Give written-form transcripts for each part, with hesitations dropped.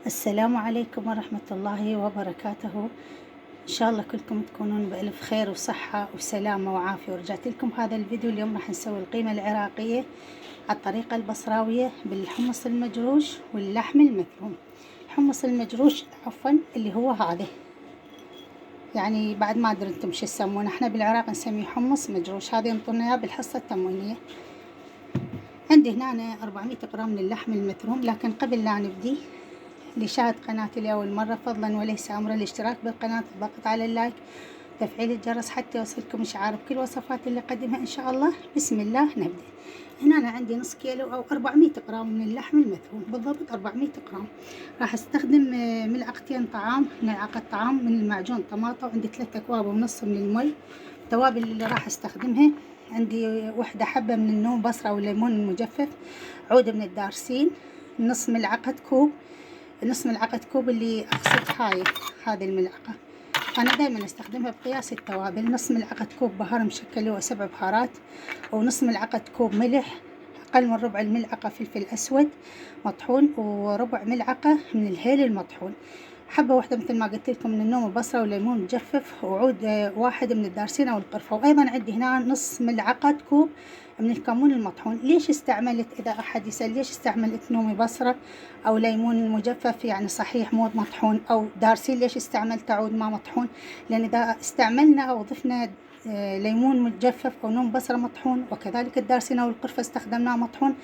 السلام عليكم ورحمة الله وبركاته. إن شاء الله كلكم تكونون بألف خير وصحة وسلامة وعافية. ورجعت لكم هذا الفيديو. اليوم راح نسوي القيمة العراقية على الطريقة البصراوية بالحمص المجروش واللحم المثلوم. الحمص المجروش عفوا اللي هو هذا، يعني بعد ما أدري أنتم شو تسمونه، احنا بالعراق نسميه حمص مجروش. هذا ينطونا إياه بالحصة التموينية. عندي هنا 400 جرام من اللحم المثلوم. لكن قبل لا نبدي، اللي شاهد قناتي لأول مرة فضلا وليس أمرا الاشتراك بالقناة، الضغط على اللايك، تفعيل الجرس حتى يوصلكم إشعار بكل الوصفات اللي أقدمها إن شاء الله. بسم الله نبدأ. هنا أنا عندي نص كيلو أو 400 جرام من اللحم المثلوم، بالضبط 400 جرام. راح استخدم ملعقتين طعام، ملعقة طعام من المعجون طماطة، وعندي 3 أكواب ونص من المي. التوابل اللي راح استخدمها عندي 1 حبة من النوم بصرة والليمون المجفف، عود من الدارسين، نص ملعقة كوب اللي أقصد هذه الملعقة. أنا دائما أستخدمها بقياس التوابل. نص ملعقة كوب بهار مشكل هو 7 بهارات، ونص ملعقة كوب ملح، أقل من ربع الملعقة فلفل أسود مطحون، وربع ملعقة من الهيل المطحون، حبة واحدة مثل ما قلت لكم من النوم البصرة والليمون مجفف، وعود 1 من الدارسين أو القرفة. وأيضا عندي هنا نص ملعقة كوب من الكمون المطحون. ليش استعملت، إذا أحد يسأل ليش استعملت نومي بصرة أو ليمون مجفف يعني صحيح مو مطحون، أو دارسين ليش استعملت عود ما مطحون؟ لأن إذا استعملنا أو ضفنا ليمون مجفف أو نوم بصرة مطحون، وكذلك الدارسين أو القرفة استخدمناه مطحون،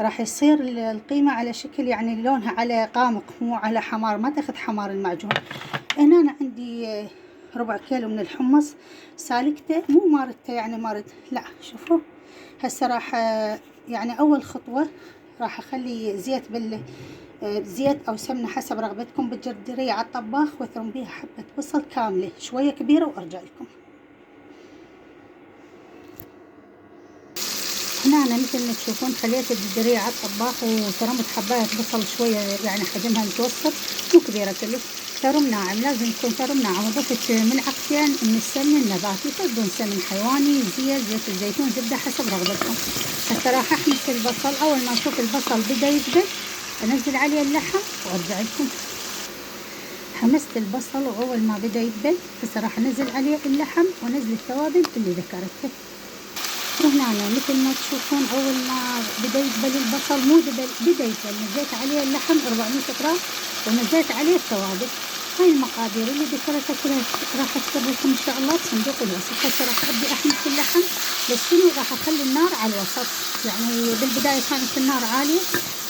راح يصير القيمة على شكل يعني لونها على غامق مو على حمار، ما تاخذ حمار المعجون. هنا أنا عندي ربع كيلو من الحمص سالكته، مو مارته يعني مارد، لا شوفوا. هسه راح يعني أول خطوة راح أخلي زيت أو سمنة حسب رغبتكم بالجردرية على الطباخ، واثرم بيها حبة بصل كاملة شوية كبيرة وأرجع لكم. هنا أنا مثل ما تشوفون خليت الجدرية على الطباخ وثرمت حباية بصل شوية يعني حجمها متوسط، مو كبيرة كلش، ثرم ناعم، لازم يكون ثرم ناعم. وضفت ملعقتين من السمن النباتي، تقدرون سمن حيواني، زيت الزيتون، زبدة حسب رغبتكم. هسه راح أحمص البصل. أول ما أشوف البصل بدأ يذبل أنزل عليه اللحم وأرجع لكم. حمست البصل وأول ما بدأ يذبل هسه راح أنزل عليه اللحم وأنزل التوابل اللي ذكرتها. وهنا مثل ما تشوفون أول ما بدأ يذبل البصل، مو بدأ يذبل، نزلت عليه اللحم 400 جرام ونزلت عليه التوابل. هاي المقادير اللي ذكرتها كلها راح أكتب لكم إن شاء الله بصندوق الوصف. هسه راح أبدي أحمص اللحم، بس شنو راح أخلي النار على الوسط، يعني بالبداية كانت النار عالية،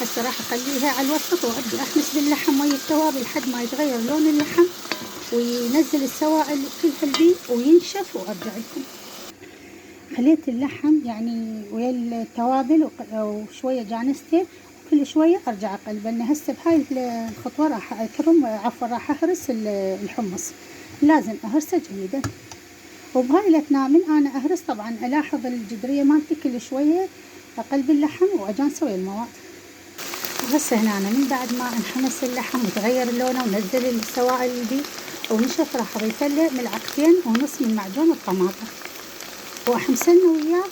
هسه راح أخليها على الوسط وأبدي أحمص باللحم ويا التوابل لحد ما يتغير لون اللحم وينزل السوائل كلها البي وينشف وأرجع لكم. خليت اللحم يعني ويا التوابل وشوية جانسته، وكل شوية أرجع أقلب، لأن هسه بهاي الخطوة راح راح أهرس الحمص، لازم أهرسه جيدا. وبهاي الأثناء من أنا أهرس طبعا ألاحظ الجدرية مالتي كل شوية أقلب اللحم وأجانس ويا المواد. وهسه هنا أنا من بعد ما انحمس اللحم وتغير لونه ونزل السوائل البي ونشف، راح أضيف له ملعقتين ونص من معجون الطماطم وأحمسلنا وياه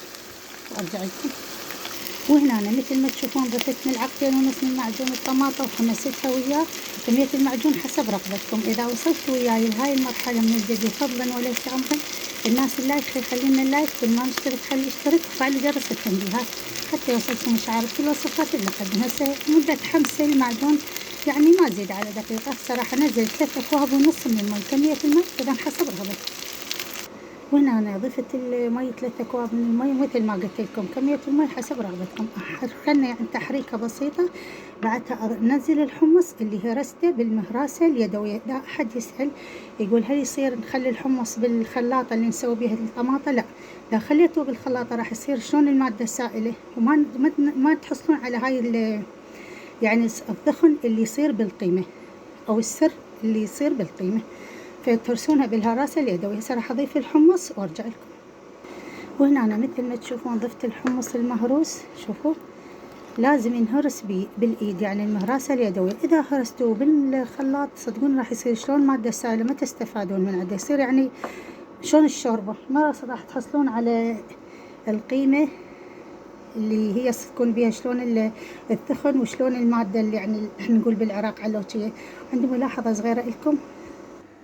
وأرجع لكم. وهنا أنا مثل ما تشوفون ضفت ملعقتين ونص من معجون الطماطم وحمستها وياه. كمية المعجون حسب رغبتكم. إذا وصلت وياي لهاي المرحلة من الفيديو فضلا وليس أمرا، الناس اللايك خلينا اللايك، كل ما نشترك خلي اشترك وفعل جرس التنبيهات حتى يوصلكم إشعار بكل الوصفات اللي أقدمها. هسه مدة حمس المعجون يعني ما تزيد على دقيقة. صراحة نزل 3 أكواب ونص من المي. كمية المي طبعا حسب رغبتكم. وهنا أنا ضفت المي 3 أكواب من المي، مثل ما قلت لكم كمية المي حسب رغبتكم. أحركنا يعني تحريكة بسيطة. بعدها أنزل الحمص اللي هرسته بالمهراسة اليدوية. إذا أحد يسأل يقول هل يصير نخلي الحمص بالخلاطة اللي نسوي بها الطماطة؟ لا، إذا خليته بالخلاطة راح يصير شلون المادة سائلة، وما ما تحصلون على هاي يعني الضخن اللي يصير بالقيمة أو السر اللي يصير بالقيمة، فترسونها بالهراسة اليدوية. هسه راح أضيف الحمص وأرجع لكم. وهنا أنا مثل ما تشوفون ضفت الحمص المهروس. شوفوا لازم ينهرس بالإيد، يعني المهراسة اليدوية. إذا هرستوه بالخلاط صدقون راح يصير شلون مادة سائلة، ما تستفادون من عنده، يصير يعني شلون الشوربة، ما راح تحصلون على القيمة اللي هي تكون بيها شلون الثخن وشلون المادة اللي يعني احنا نقول بالعراق علوشية. عندي ملاحظة صغيرة لكم،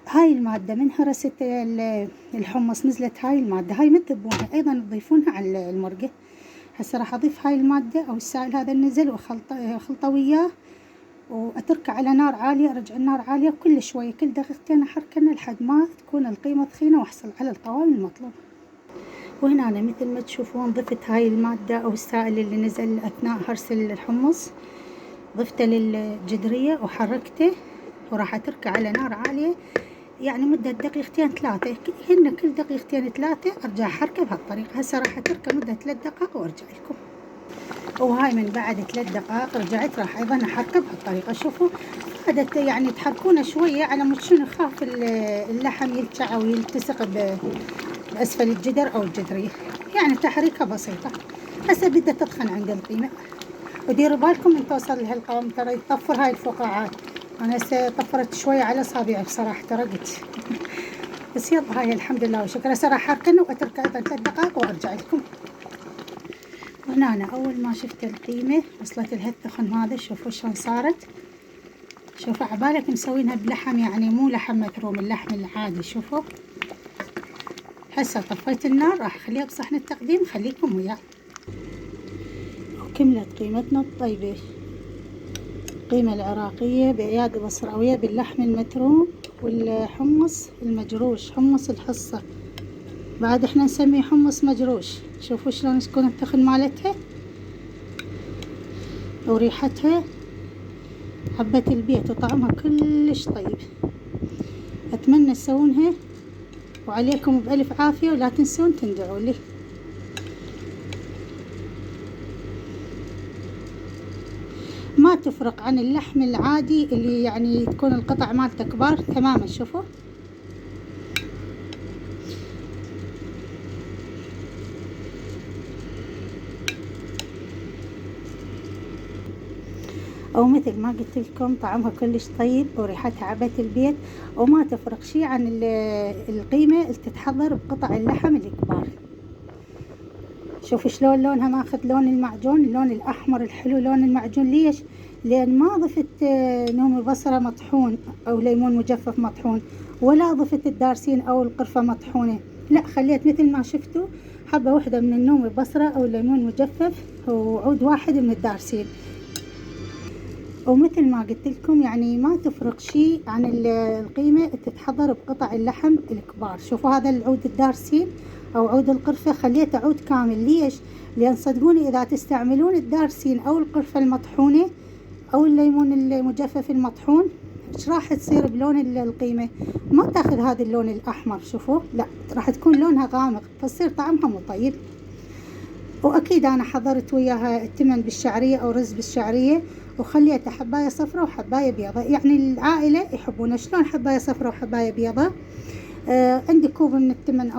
هاي المادة من هرست الحمص نزلت هاي المادة، هاي ما تذبونها أيضا تضيفونها على المرقة. هسه راح أضيف هاي المادة أو السائل هذا النزل وخلطة وياه، وأتركه على نار عالية، أرجع النار عالية كل شوية كل دقيقتين أحركنه لحد ما تكون القيمة ثخينة وأحصل على القوام المطلوب. وهنا أنا مثل ما تشوفون ضفت هاي المادة أو السائل اللي نزل أثناء هرس الحمص، ضفته للجدرية وحركته، وراح أتركه على نار عالية يعني مدة دقيقتين ثلاثة، هن كل دقيقتين ثلاثة أرجع أحركه بهالطريقة. هسه راح أتركه مدة 3 دقائق وأرجع لكم. وهاي من بعد 3 دقائق رجعت راح أيضا أحركه بهالطريقة. شوفوا بدأت يعني تحركونه شوية على مود شنو خاف اللحم يلتع أو يلتصق بأسفل الجدر أو الجدرية، يعني تحريكة بسيطة. هسه بدأت تطخن عند القيمة، وديروا بالكم من توصل لهالقوام ترى يطفر هاي الفقاعات. أنا هسه طفرت شوية على أصابعي بصراحة ترقت بس يلا هاي الحمد لله وشكرا. هسه راح أحركنه وأتركه أيضا 3 دقائق وأرجع لكم. وهنا أنا أول ما شفت القيمة وصلت لها الثخن هذا، شوفوا شلون صارت. شوفوا عبالك مسوينها بلحم يعني مو لحم متروم، اللحم العادي. شوفوا هسه طفيت النار، راح أخليها بصحن التقديم، خليكم وياي. وكملت قيمتنا الطيبة، القيمة العراقية بأيادي بصراوية باللحم المتروم والحمص المجروش، حمص الحصة بعد احنا نسميه حمص مجروش. شوفوا شلون تكون التخن مالتها وريحتها حبة البيت وطعمها كلش طيب. أتمنى تسوونها وعليكم بألف عافية، ولا تنسون تندعوا لي. ما تفرق عن اللحم العادي اللي يعني تكون القطع مالته كبار تماما. شوفوا او مثل ما قلت لكم طعمها كلش طيب وريحتها عبت البيت، وما تفرق شي عن القيمة اللي تتحضر بقطع اللحم الكبار. شوفوا شلون لونها ماخذ لون المعجون، اللون الاحمر الحلو لون المعجون. ليش؟ لان ما ضفت نوم البصرة مطحون او ليمون مجفف مطحون، ولا ضفت الدارسين او القرفة مطحونة، لا خليت مثل ما شفتوا حبة واحدة من النوم البصرة او الليمون المجفف وعود واحد من الدارسين. ومثل ما قلت لكم يعني ما تفرق شيء عن القيمة تتحضر بقطع اللحم الكبار. شوفوا هذا العود الدارسين او عود القرفة خليته عود كامل. ليش؟ لان صدقوني اذا تستعملون الدارسين او القرفة المطحونة او الليمون المجفف المطحون ايش راح تصير بلون القيمة؟ ما تاخذ هذا اللون الاحمر. شوفوا لا راح تكون لونها غامق فتصير طعمها مو طيب. واكيد انا حضرت وياها التمن بالشعرية او رز بالشعرية، وخليتها حباية صفرة وحباية بيضة، يعني العائلة يحبون شلون حباية صفرة وحباية بيضة. عندي كوب من التمن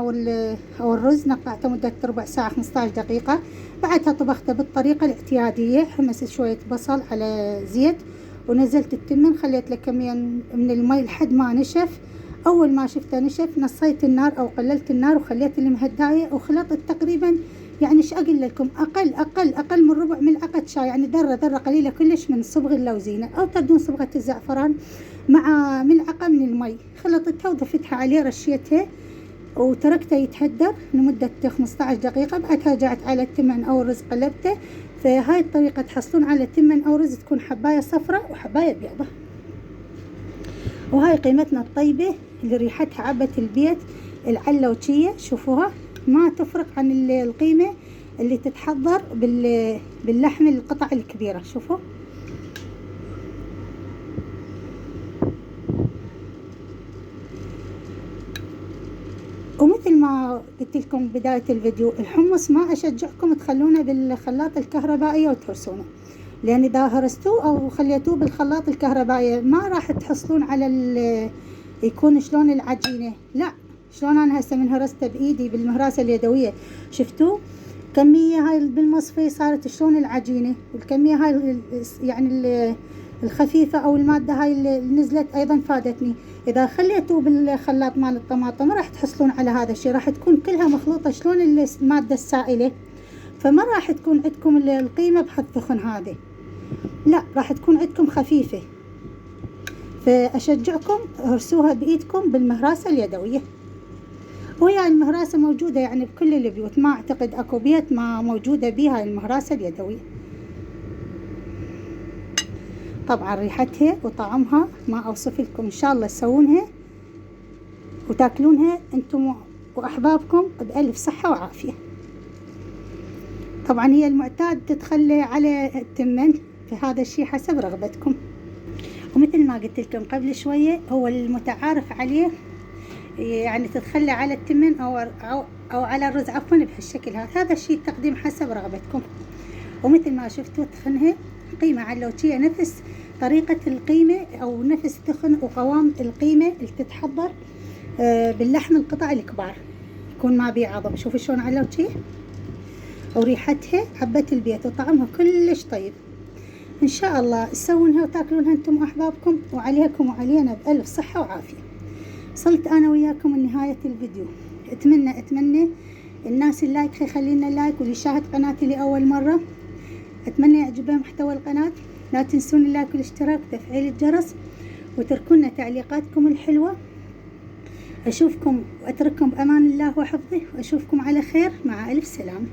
او الرز نقعته مدة ربع ساعة 15 دقيقة، بعدها طبخته بالطريقة الاعتيادية، حمست شوية بصل على زيت ونزلت التمن، خليت له كمية من المي لحد ما نشف. اول ما شفته نشف نصيت النار او قللت النار وخليت المهداية، وخلطت تقريبا يعني ايش اقول لكم اقل من ربع ملعقة شاي، يعني ذرة قليلة كلش من صبغ اللوزينة او تردون صبغة الزعفران مع ملعقة من المي. خلطتها وضفتها عليه رشيتها وتركته يتهدر لمدة 15 دقيقة، بعدها رجعت على التمن او الرز قلبته. فهاي الطريقة تحصلون على التمن او رز تكون حباية صفراء وحباية بيضة. وهاي قيمتنا الطيبة اللي ريحتها عبت البيت العلوشية. شوفوها ما تفرق عن القيمة اللي تتحضر باللحم القطع الكبيرة. شوفوا ومثل ما قلت لكم بداية الفيديو، الحمص ما أشجعكم تخلونه بالخلاط الكهربائي وتهرسونه، لأن إذا هرستوه أو خليتوه بالخلاط الكهربائي ما راح تحصلون على يكون شلون العجينة. لا شلون أنا هسه من هرسته بإيدي بالمهراسة اليدوية شفتوا كمية هاي بالمصفي صارت شلون العجينة، والكمية هاي يعني الخفيفة أو المادة هاي اللي نزلت أيضا فادتني. إذا خليتوه بالخلاط مال الطماطم راح تحصلون على هذا الشيء، راح تكون كلها مخلوطة شلون المادة السائلة، فما راح تكون عندكم القيمة بهالثخن هذه، لا راح تكون عندكم خفيفة. فأشجعكم هرسوها بإيدكم بالمهراسة اليدوية، وهي المهراسة موجودة يعني بكل البيوت، ما أعتقد أكو بيت ما موجودة بها المهراسة اليدوية. طبعا ريحتها وطعمها ما أوصف لكم، إن شاء الله تسوونها وتاكلونها أنتم وأحبابكم بألف صحة وعافية. طبعا هي المعتاد تتخلى على التمن، فهذا الشيء حسب رغبتكم. ومثل ما قلت لكم قبل شوية، هو المتعارف عليه يعني تتخلى على التمن أو على الرز عفوا بهالشكل هذا الشيء التقديم حسب رغبتكم. ومثل ما شفتوا تخنها قيمة علوشية، نفس طريقة القيمة أو نفس تخن وقوام القيمة اللي تتحضر باللحم القطع الكبار، يكون ما بيه عظم. شوفوا شلون علوشية، وريحتها حبة البيت، وطعمها كلش طيب. إن شاء الله تسوونها وتاكلونها أنتم وأحبابكم، وعليكم وعلينا بألف صحة وعافية. وصلت أنا وياكم لنهاية الفيديو. أتمنى الناس اللايك يخلينا لايك، واللي شاهد قناتي لأول مرة أتمنى يعجبه محتوى القناة. لا تنسون اللايك والاشتراك وتفعيل الجرس، وتركونا تعليقاتكم الحلوة. أشوفكم وأترككم بأمان الله وحفظه، وأشوفكم على خير، مع ألف سلامة.